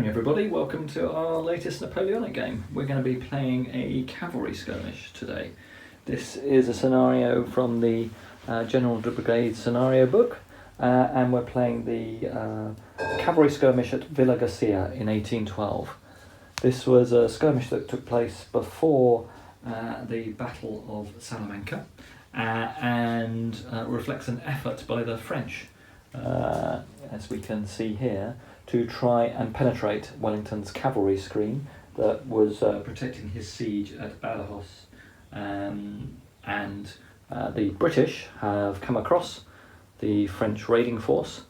morning everybody, welcome to our latest Napoleonic game. We're going to be playing a cavalry skirmish today. This is a scenario from the General de Brigade scenario book, and we're playing the cavalry skirmish at Villagarcia in 1812. This was a skirmish that took place before the Battle of Salamanca, and reflects an effort by the French, as we can see here, to try and penetrate Wellington's cavalry screen that was protecting his siege at Badajoz. The British have come across the French raiding force,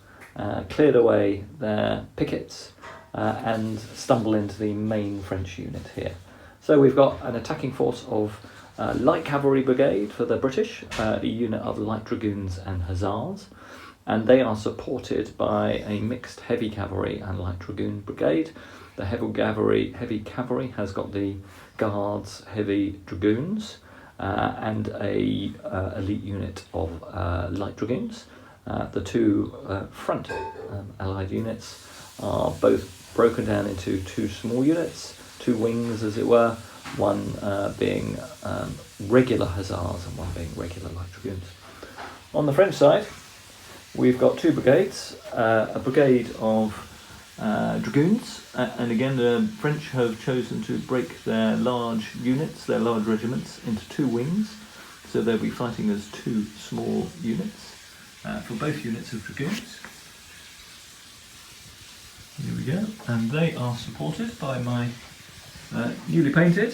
cleared away their pickets, and stumble into the main French unit here. So we've got an attacking force of light cavalry brigade for the British, a unit of light dragoons and hussars, and they are supported by a mixed heavy cavalry and light dragoon brigade. The heavy cavalry has got the guards, heavy dragoons, and a elite unit of light dragoons. The two front allied units are both broken down into two small units, two wings as it were, one being regular hussars and one being regular light dragoons. On the French side, we've got two brigades, a brigade of dragoons, and again the French have chosen to break their large units, their large regiments, into two wings, so they'll be fighting as two small units for both units of dragoons. Here we go, and they are supported by my newly painted,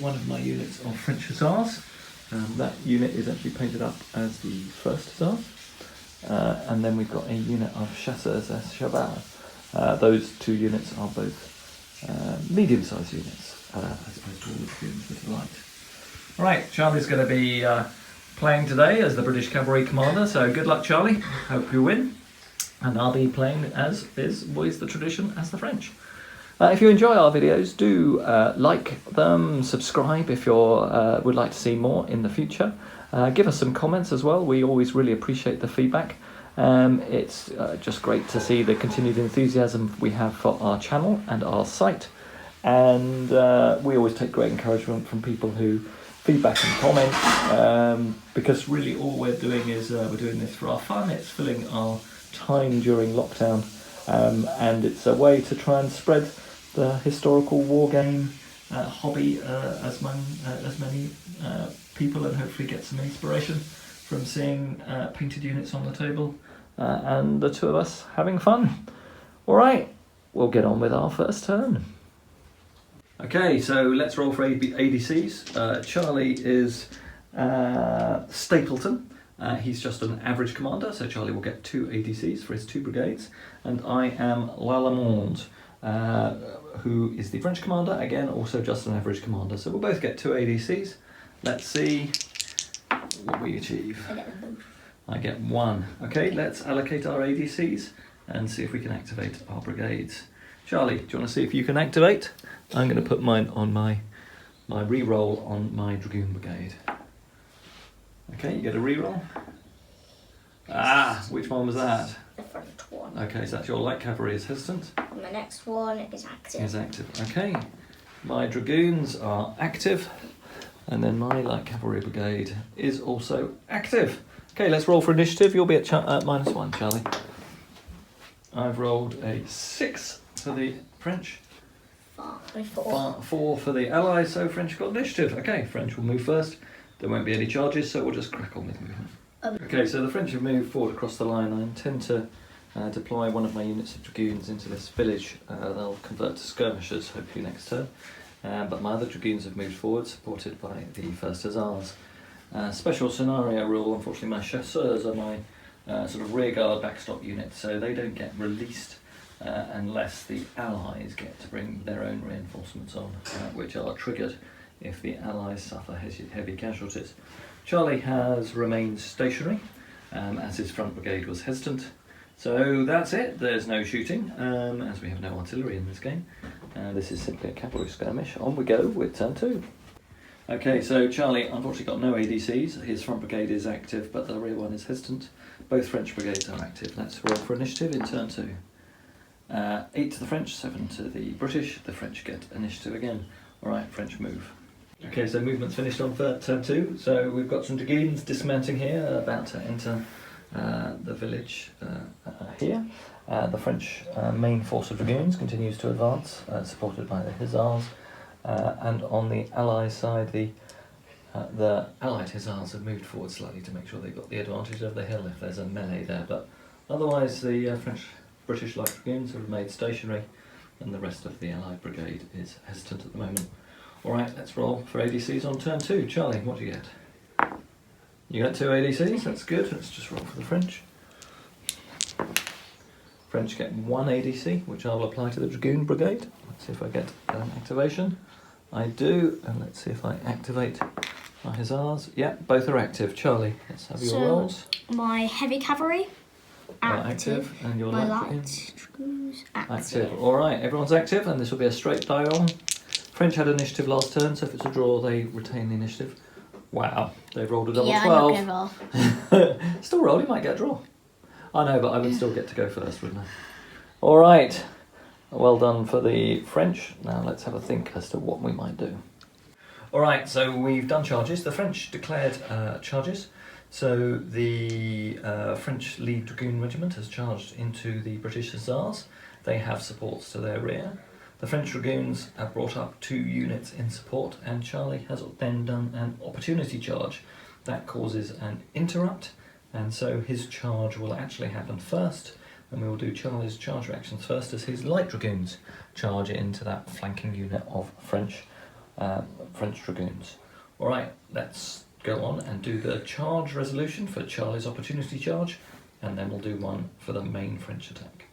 one of my units of French hussars. That unit is actually painted up as the first hussars. And then we've got a unit of chasseurs à cheval. Those two units are both medium-sized units, as opposed to all the dragoons that are light. Right, Charlie's going to be playing today as the British cavalry commander, so good luck, Charlie. Hope you win. And I'll be playing, as is always the tradition, as the French. If you enjoy our videos, do like them, subscribe if you would like to see more in the future. Give us some comments as well. We always really appreciate the feedback. It's just great to see the continued enthusiasm we have for our channel and our site. And we always take great encouragement from people who feedback and comment, because really all we're doing is we're doing this for our fun. It's filling our time during lockdown, and it's a way to try and spread the historical wargame hobby as many people, and hopefully get some inspiration from seeing painted units on the table and the two of us having fun. Alright, we'll get on with our first turn. Okay, so let's roll for ADCs. Charlie is Stapleton. He's just an average commander, so Charlie will get 2 ADCs for his 2 brigades. And I am Lalemond, who is the French commander, again also just an average commander. So we'll both get 2 ADCs. Let's see what we achieve. I get 1. Okay, let's allocate our ADCs and see if we can activate our brigades. Charlie, do you want to see if you can activate? I'm going to put mine on my re-roll on my dragoon brigade. Okay, you get a re-roll. Which one was that? The front one. Okay, so that's your light cavalry is hesitant. And the next one is active. Is active. Okay, my dragoons are active, and then my light cavalry brigade is also active. Okay, let's roll for initiative. You'll be at -1, Charlie. I've rolled a 6 for the French. 4. 4 for the Allies, so French got initiative. Okay, French will move first. There won't be any charges, so we'll just crack on with movement. Okay, so the French have moved forward across the line. I intend to deploy one of my units of dragoons into this village. They'll convert to skirmishers, hopefully next turn. But my other dragoons have moved forward, supported by the first hussars. Special scenario rule, unfortunately my chasseurs are my sort of rearguard backstop unit, so they don't get released unless the Allies get to bring their own reinforcements on, which are triggered if the Allies suffer heavy casualties. Charlie has remained stationary, as his front brigade was hesitant. So that's it, there's no shooting, as we have no artillery in this game. This is simply a cavalry skirmish. On we go with turn 2. Okay, so Charlie unfortunately got no ADCs. His front brigade is active, but the rear one is hesitant. Both French brigades are active. Let's roll for initiative in turn 2. 8 to the French, 7 to the British. The French get initiative again. Alright, French move. Okay, so movement's finished on turn 2. So we've got some dragoons dismounting here, about to enter the village here. The French main force of dragoons continues to advance, supported by the Hussars. And on the Allies side, the Allied Hussars have moved forward slightly to make sure they've got the advantage of the hill if there's a melee there. But otherwise, the British light dragoons have remained stationary, and the rest of the Allied brigade is hesitant at the moment. Alright, let's roll for ADCs on turn 2. Charlie, what do you get? You got 2 ADCs, that's good. Let's just roll for the French. French get 1 ADC, which I will apply to the Dragoon Brigade. Let's see if I get an activation. I do, and let's see if I activate my Hussars. Yeah, both are active. Charlie, let's have your rolls. My heavy cavalry, active. And your my light dragoons, active. Alright, everyone's active, and this will be a straight die roll. French had initiative last turn, so if it's a draw, they retain the initiative. Wow, they've rolled a double 12. I'm not gonna roll. Still roll, you might get a draw. I know, but I would still get to go first, wouldn't I? Alright, well done for the French. Now let's have a think as to what we might do. Alright, so we've done charges. The French declared charges. So the French Lead Dragoon Regiment has charged into the British Hussars. They have supports to their rear. The French Dragoons have brought up 2 units in support, and Charlie has then done an opportunity charge. That causes an interrupt, and so his charge will actually happen first, and we will do Charlie's charge reactions first as his light dragoons charge into that flanking unit of French Dragoons. Alright, let's go on and do the charge resolution for Charlie's opportunity charge, and then we'll do one for the main French attack.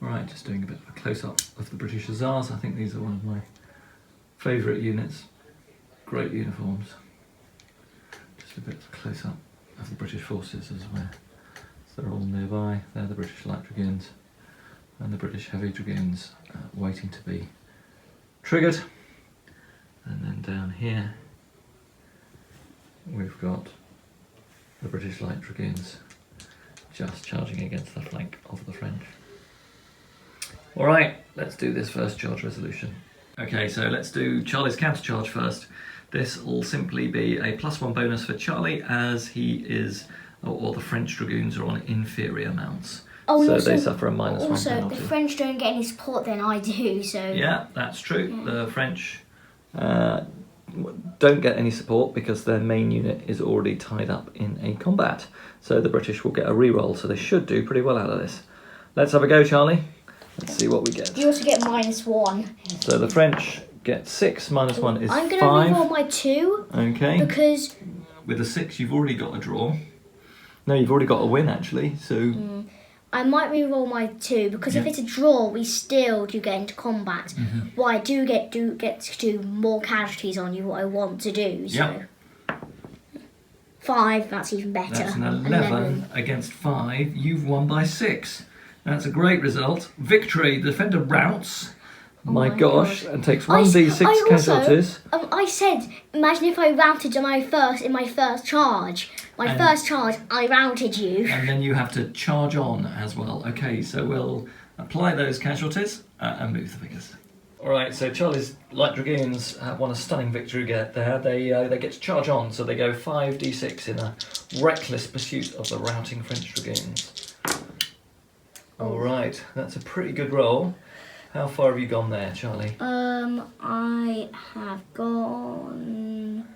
Alright, just doing a bit of a close-up of the British Hussars. I think these are one of my favourite units. Great uniforms. Just a bit of a close-up of the British forces as well. So they're all nearby. They're the British Light Dragoons and the British Heavy Dragoons waiting to be triggered. And then down here we've got the British Light Dragoons just charging against the flank of the French. Alright, let's do this first charge resolution. Okay, so let's do Charlie's countercharge first. This will simply be a +1 bonus for Charlie as he is, or the French Dragoons are on inferior mounts. Oh, so also, they suffer a -1 also, penalty. the French don't get any support than I do, so... Yeah, that's true. Yeah. The French don't get any support because their main unit is already tied up in a combat. So the British will get a reroll, so they should do pretty well out of this. Let's have a go, Charlie. Let's see what we get. You also get -1. So the French get 6, -1 is 5. I'm going to reroll my 2. Okay. Because... With a 6 you've already got a draw. No, you've already got a win actually, so... I might reroll my 2 because if it's a draw, we still do get into combat. Well, I do get to do more casualties on you, what I want to do. So 5, that's even better. That's an 11 against 5. You've won by 6. That's a great result. Victory. The defender routs. My gosh, and takes 1d6 casualties. I said, imagine if I routed in my first charge. First charge, I routed you. And then you have to charge on as well. Okay, so we'll apply those casualties and move the figures. Alright, so Charlie's Light Dragoons have won a stunning victory there. They get to charge on, so they go 5d6 in a reckless pursuit of the routing French Dragoons. Alright, that's a pretty good roll. How far have you gone there, Charlie? I have gone...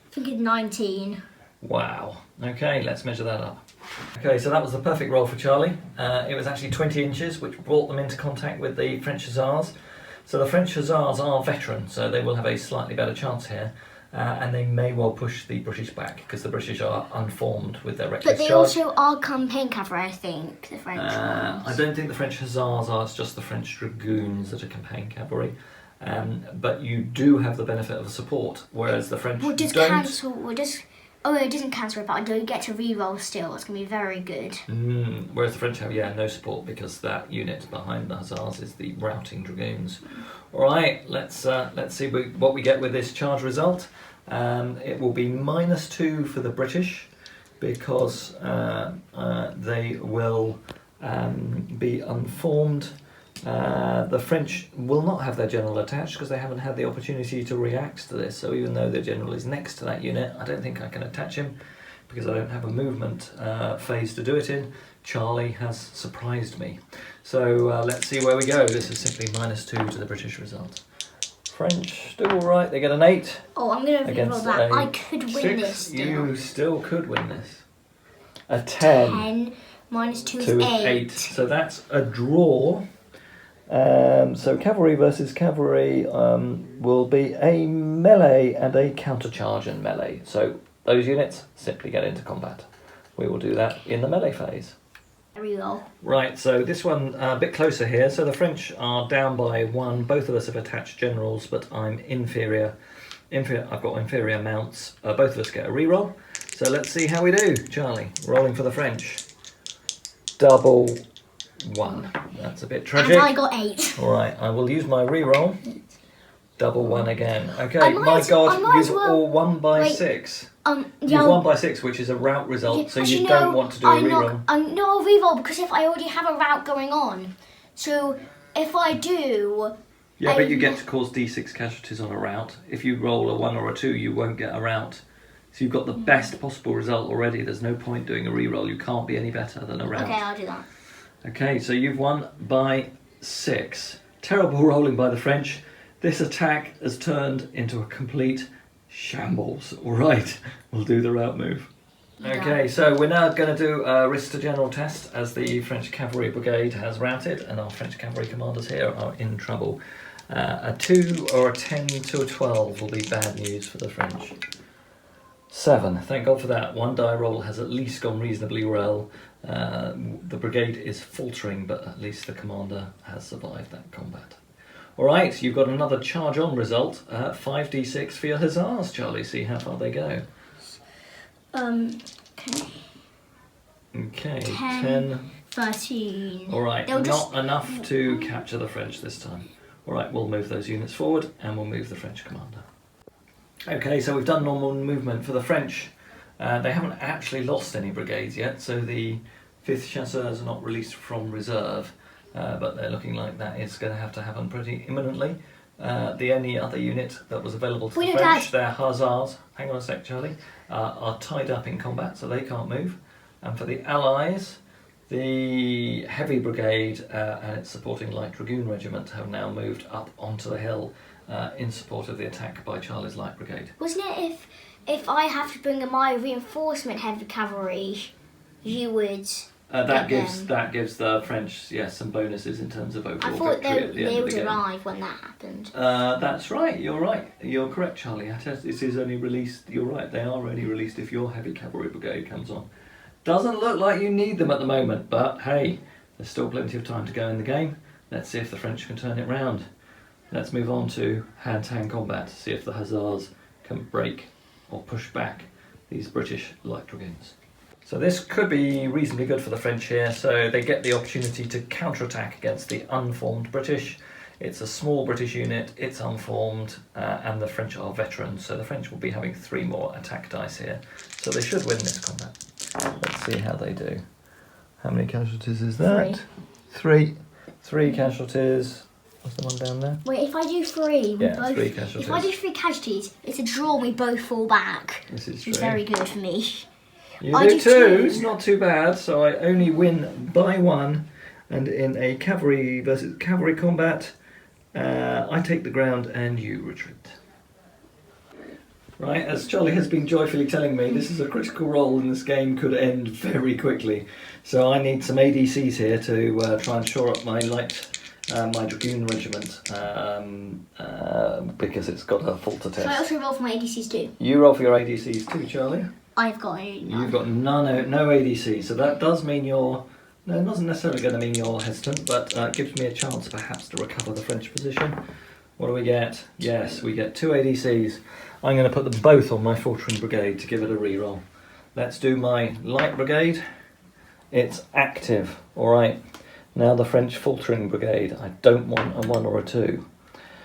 I think it's 19. Wow. Okay, let's measure that up. Okay, so that was the perfect roll for Charlie. It was actually 20 inches, which brought them into contact with the French Hussars. So the French Hussars are veterans, so they will have a slightly better chance here. And they may well push the British back because the British are unformed with their reckless charge. But they also are campaign cavalry, I think, the French ones. I don't think the French Hussars are, it's just the French Dragoons that are campaign cavalry. But you do have the benefit of support, whereas the French don't. It doesn't cancel it, but I do get to reroll still. It's going to be very good. Whereas the French have, no support because that unit behind the Hussars is the routing Dragoons. Alright, let's see what we get with this charge result. It will be -2 for the British because they will be unformed. The French will not have their general attached because they haven't had the opportunity to react to this. So even though their general is next to that unit, I don't think I can attach him because I don't have a movement phase to do it in. Charlie has surprised me. So let's see where we go. This is simply -2 to the British result. French do all right. They get an 8. Oh, I'm going to reroll that. I could win 6. this still. You still could win this. A 10. 10 -2 is 8. So that's a draw. So cavalry versus cavalry will be a melee and a countercharge and melee. So those units simply get into combat. We will do that in the melee phase. Reroll. Right, so this one a bit closer here. So the French are down by 1. Both of us have attached generals, but I'm inferior. I've got inferior mounts. Both of us get a reroll. So let's see how we do. Charlie, rolling for the French. Double 1. That's a bit tragic. And I got 8. All right, I will use my reroll. Double 1 again. Okay, I my might God, as you've well- all won by wait. 6. Yeah, You've won by 6, which is a rout result, so you don't want to do a reroll. No, I'll reroll because if I already have a route going on. So if I do... Yeah, but you get to cause D6 casualties on a rout. If you roll a 1 or a 2, you won't get a rout. So you've got the best possible result already. There's no point doing a reroll. You can't be any better than a rout. Okay, I'll do that. Okay, so you've won by 6. Terrible rolling by the French. This attack has turned into a complete shambles. All right, we'll do the route move. Okay, so we're now going to do a risk to general test as the French Cavalry Brigade has routed and our French Cavalry commanders here are in trouble. A 2 or a 10 to a 12 will be bad news for the French. 7, thank God for that. 1 die roll has at least gone reasonably well. The brigade is faltering, but at least the commander has survived that combat. Alright, you've got another charge on result. 5d6 for your Hussars, Charlie. See how far they go. Okay. Okay, 10, 13. Alright, They'll not just- enough to capture the French this time. Alright, we'll move those units forward and we'll move the French commander. Okay, so we've done normal movement for the French. They haven't actually lost any brigades yet, so the 5th Chasseurs are not released from reserve. But they're looking like that is going to have to happen pretty imminently. The only other unit that was available to the French, their Hussars, hang on a sec Charlie, are tied up in combat so they can't move. And for the Allies, the Heavy Brigade and its supporting Light Dragoon Regiment have now moved up onto the hill in support of the attack by Charlie's Light Brigade. Wasn't it if I have to bring my reinforcement heavy cavalry, you would... That gives the French, yes, some bonuses in terms of overall I thought victory at the end they of would the game. arrive when that happened. That's right. You're correct, Charlie. This is only released. You're right. They are only released if your heavy cavalry brigade comes on. Doesn't look like you need them at the moment, but hey, there's still plenty of time to go in the game. Let's see if the French can turn it round. Let's move on to hand-to-hand combat. See if the Hussars can break or push back these British light dragoons. So this could be reasonably good for the French here, so they get the opportunity to counterattack against the unformed British. It's a small British unit, it's unformed, and the French are veterans, so the French will be having 3 more attack dice here. So they should win this combat. Let's see how they do. How many casualties is that? 3. 3 casualties. What's the one down there? Wait, if I do 3, we Yeah, both... 3 casualties. If I do 3 casualties, it's a draw, we both fall back. This is It's true. very good for me. You I do do too, too. it's not too bad, so I only win by 1, and in a cavalry versus cavalry combat, I take the ground and you retreat. Right, as Charlie has been joyfully telling me, this is a critical role and this game could end very quickly. So I need some ADCs here to try and shore up my my Dragoon regiment, because it's got a fault to test. So I also roll for my ADCs too. You roll for your ADCs too, Charlie? I've got none. You've got no ADC, so that does mean you're... No, it doesn't necessarily going to mean you're hesitant, but it gives me a chance perhaps to recover the French position. What do we get? Yes, we get 2 ADCs. I'm going to put them both on my faltering brigade to give it a reroll. Let's do my light brigade. It's active. Alright, now the French faltering brigade. I don't want a 1 or a 2.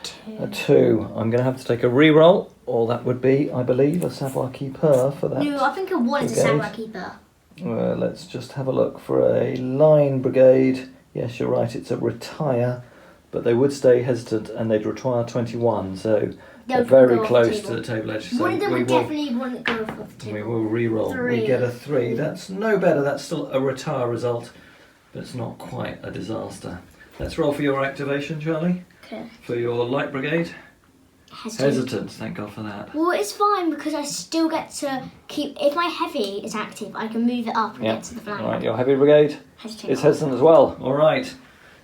2. A 2. I'm going to have to take a re-roll, or that would be, I believe, a savoir-keeper for that. No, I think a 1 is a brigade. samurai keeper. Let's just have a look for a line brigade. Yes, you're right, it's a retire, but they would stay hesitant and they'd retire 21, so they're very close to the table edge. So one of them would definitely want to go for the table. We will re-roll. 3. We get a 3. That's no better. That's still a retire result, but it's not quite a disaster. Let's roll for your activation, Charlie. Okay. For your light brigade. Hesitant. Thank God for that. Well, it's fine because I still get to keep. If my heavy is active, I can move it up and get to the flank. All right, your heavy brigade is hesitant as well. All right.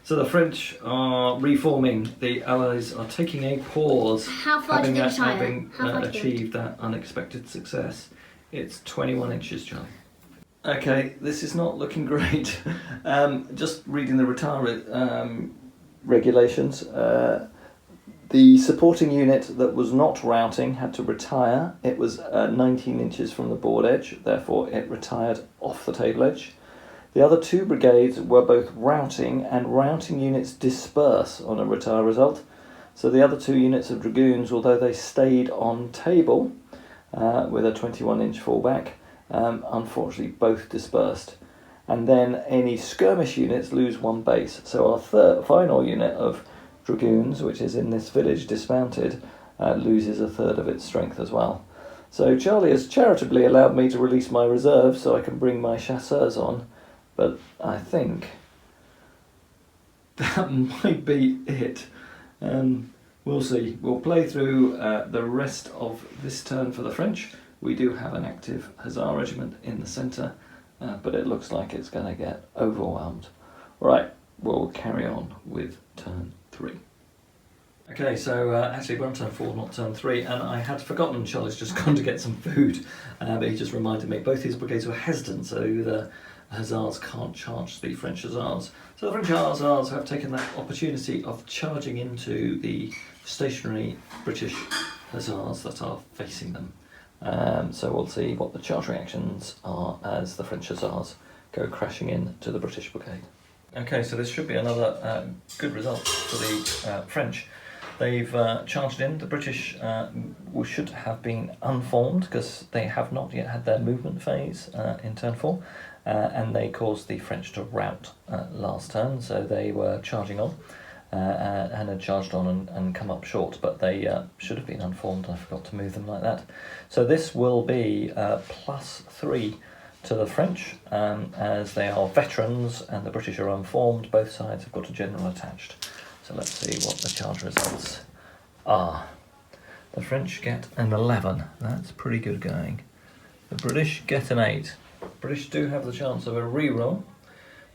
So the French are reforming. The Allies are taking a pause. How far do they retire? Having achieved that unexpected success. It's 21 inches, Charlie. Okay, this is not looking great. Just reading the retire regulations. The supporting unit that was not routing had to retire. It was 19 inches from the board edge, therefore it retired off the table edge. The other 2 brigades were both routing, and routing units disperse on a retire result. So the other 2 units of dragoons, although they stayed on table with a 21-inch fallback, unfortunately both dispersed. And then any skirmish units lose 1 base. So our final unit of dragoons, which is in this village dismounted, loses a third of its strength as well. So Charlie has charitably allowed me to release my reserve so I can bring my chasseurs on, but I think that might be it. We'll see. We'll play through the rest of this turn for the French. We do have an active Hussar regiment in the centre, but it looks like it's going to get overwhelmed. Right, we'll carry on with turn 3. Okay, so actually we're on turn 4, not turn 3, and I had forgotten Charlie's just gone to get some food, but he just reminded me both his brigades were hesitant, so the Hussars can't charge the French Hussars. So the French Hussars have taken that opportunity of charging into the stationary British Hussars that are facing them. So we'll see what the charge reactions are as the French Hussars go crashing in to the British brigade. Okay, so this should be another good result for the French. They've charged in. The British should have been unformed because they have not yet had their movement phase in turn 4, and they caused the French to rout last turn, so they were charging on and had charged on and come up short, but they should have been unformed, and I forgot to move them like that. So this will be +3 to the French, as they are veterans and the British are unformed. Both sides have got a general attached. So let's see what the charge results are. The French get an 11. That's pretty good going. The British get an 8. British do have the chance of a re-roll.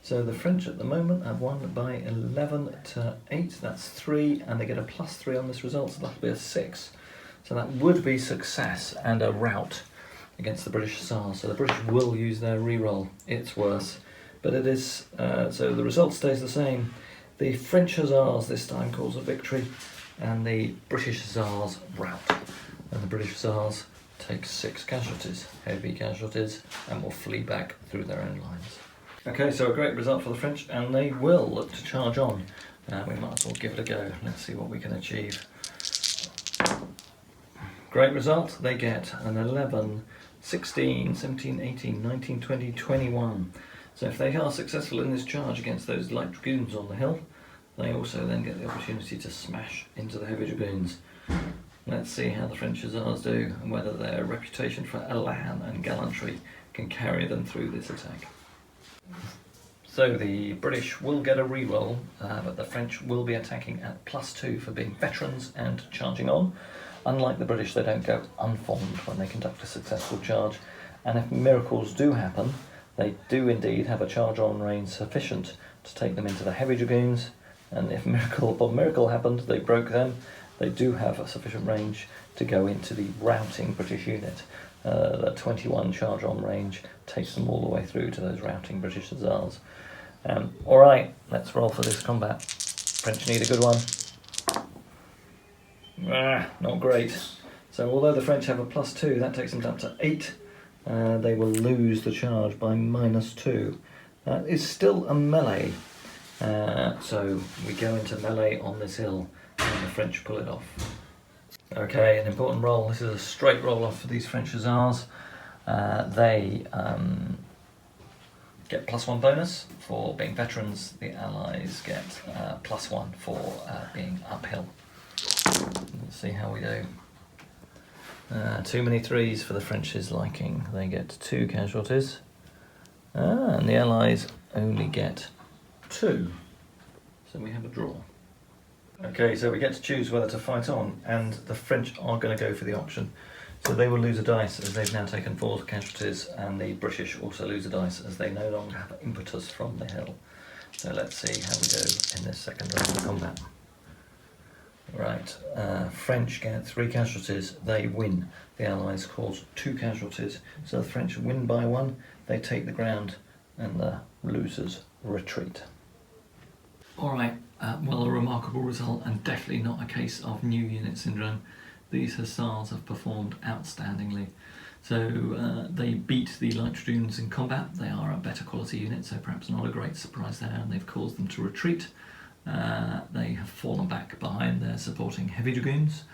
So the French at the moment have won by 11 to 8. That's 3, and they get a +3 on this result, so that'll be a 6. So that would be success and a rout against the British Hussars. So the British will use their re-roll. It's worse, but it is. So the result stays the same. The French Hussars this time cause a victory, and the British Hussars rout. And the British Hussars take 6 casualties, heavy casualties, and will flee back through their own lines. Okay, so a great result for the French, and they will look to charge on. We might as well give it a go. Let's see what we can achieve. Great result. They get an 11, 16, 17, 18, 19, 20, 21. So if they are successful in this charge against those light dragoons on the hill, they also then get the opportunity to smash into the heavy dragoons. Let's see how the French Hussars do, and whether their reputation for elan and gallantry can carry them through this attack. So the British will get a re-roll, but the French will be attacking at +2 for being veterans and charging on. Unlike the British, they don't go unformed when they conduct a successful charge, and if miracles do happen, they do indeed have a charge on range sufficient to take them into the heavy dragoons, and if miracle upon miracle happened, they broke them, they do have a sufficient range to go into the routing British unit. The 21 charge on range takes them all the way through to those routing British Hussars. Alright, let's roll for this combat. French need a good one. Not great. So although the French have a +2, that takes them down to 8. They will lose the charge by -2. That is still a melee, So we go into melee on this hill, and the French pull it off. Okay, an important roll. This is a straight roll off for these French Hussars. They get +1 bonus for being veterans. The Allies get +1 for being uphill. Let's see how we do. Too many 3s for the French's liking. They get 2 casualties. And the Allies only get 2. So we have a draw. Okay, so we get to choose whether to fight on, and the French are going to go for the option. So they will lose a dice as they've now taken 4 casualties, and the British also lose a dice as they no longer have impetus from the hill. So let's see how we go in this second round of combat. Right, French get 3 casualties, they win. The Allies cause 2 casualties, so the French win by 1, they take the ground, and the losers retreat. Alright, well, a remarkable result, and definitely not a case of new unit syndrome. These Hussars have performed outstandingly. So they beat the Light Dragoons in combat. They are a better quality unit, so perhaps not a great surprise there, and they've caused them to retreat. They have fallen back behind their supporting Heavy Dragoons,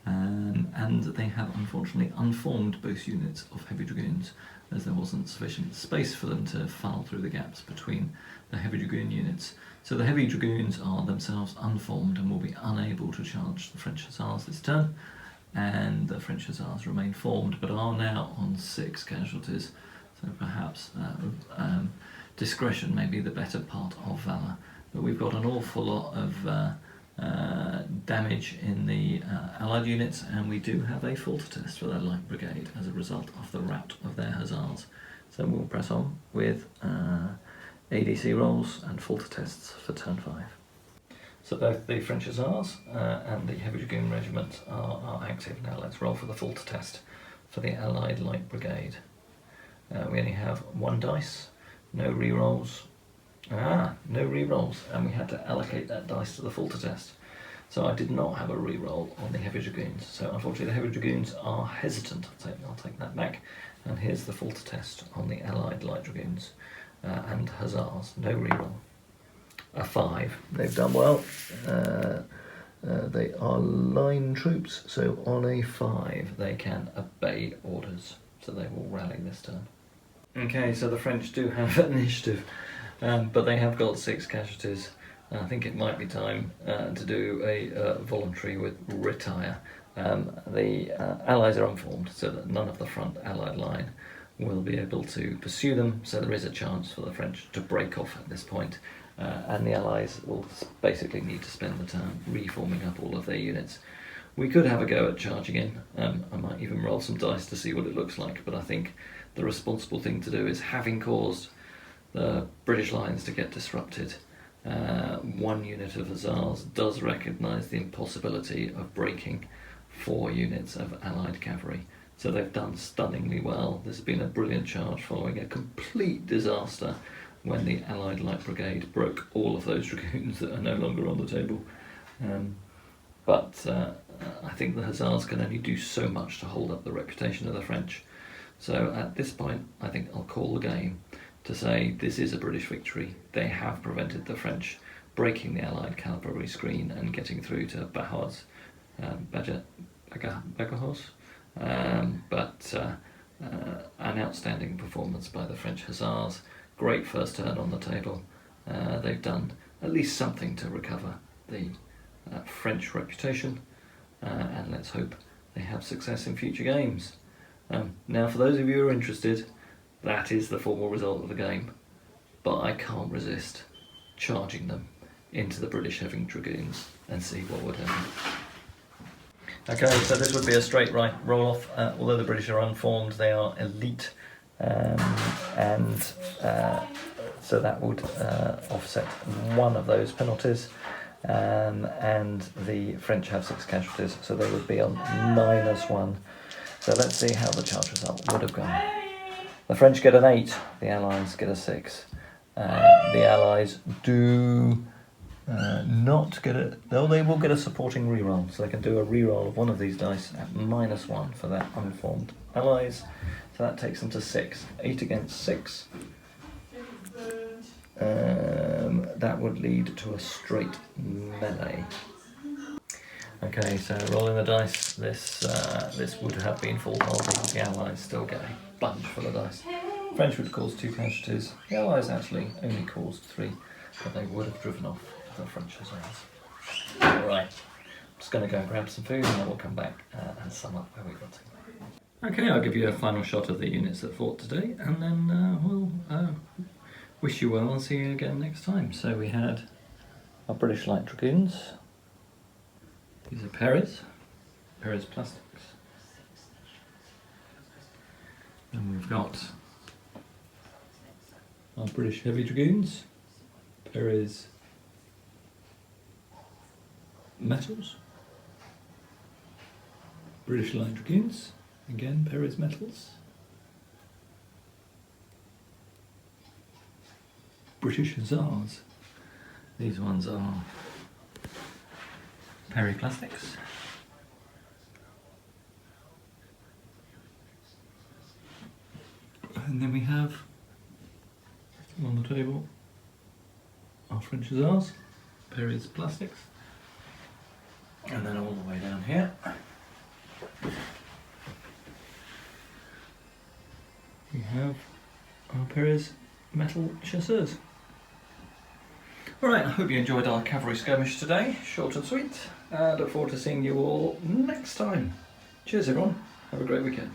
and they have unfortunately unformed both units of Heavy Dragoons, as there wasn't sufficient space for them to funnel through the gaps between the Heavy Dragoon units. So the Heavy Dragoons are themselves unformed and will be unable to charge the French Hussars this turn, and the French Hussars remain formed but are now on 6 casualties, so perhaps discretion may be the better part of valour. But we've got an awful lot of damage in the Allied units, and we do have a falter test for their Light Brigade as a result of the rout of their Hussars. So we'll press on with ADC rolls and falter tests for turn 5. So both the French Hussars and the Heavy Dragoon Regiment are active. Now let's roll for the falter test for the Allied Light Brigade. We only have 1 dice, no re-rolls. No re-rolls, and we had to allocate that dice to the falter test. So I did not have a re-roll on the Heavy Dragoons. So unfortunately the Heavy Dragoons are hesitant. I'll take that back. And here's the falter test on the Allied Light Dragoons and Hussars. No re-roll. A 5. They've done well. They are line troops, so on a 5 they can obey orders. So they will rally this turn. Okay, so the French do have initiative. But they have got 6 casualties. I think it might be time to do a voluntary with retire. The Allies are unformed, so that none of the front Allied line will be able to pursue them, so there is a chance for the French to break off at this point, and the Allies will basically need to spend the turn reforming up all of their units. We could have a go at charging in. I might even roll some dice to see what it looks like, but I think the responsible thing to do is, having caused the British lines to get disrupted, 1 unit of Hussars does recognise the impossibility of breaking 4 units of Allied cavalry. So they've done stunningly well. This has been a brilliant charge following a complete disaster when the Allied Light Brigade broke all of those dragoons that are no longer on the table. But I think the Hussars can only do so much to hold up the reputation of the French. So at this point I think I'll call the game to say this is a British victory. They have prevented the French breaking the Allied cavalry screen and getting through to Badajoz. But an outstanding performance by the French Hussars. Great first turn on the table. They've done at least something to recover the French reputation, and let's hope they have success in future games. Now, for those of you who are interested, that is the formal result of the game, but I can't resist charging them into the British Heavy Dragoons and see what would happen. Okay, so this would be a straight right roll-off. Although the British are unformed, they are elite, so that would offset one of those penalties, and the French have 6 casualties, so they would be on -1. So let's see how the charge result would have gone. The French get an 8, the Allies get a 6. The Allies do not get a... No, they will get a supporting reroll, so they can do a reroll of one of these dice at -1 for their unformed Allies. So that takes them to 6. 8 against 6. that would lead to a straight melee. Okay, so rolling the dice, this would have been full hull because the Allies still get a bunch full of dice. French would cause 2 casualties. The Allies actually only caused 3, but they would have driven off the French Hussars. Alright, I'm just going to go and grab some food and then we'll come back and sum up where we got to. Okay, I'll give you a final shot of the units that fought today, and then we'll wish you well and see you again next time. So we had our British Light Dragoons. These are Perez Plastics. And we've got our British Heavy Dragoons, Perez Metals. British Light Dragoons, again Perez Metals. British Hussars. These ones are Perry Plastics. And then we have on the table our French Hussars, Perry's Plastics. And then all the way down here we have our Perry's Metal Chasseurs. Alright, I hope you enjoyed our cavalry skirmish today, short and sweet. Look forward to seeing you all next time. Cheers everyone, have a great weekend.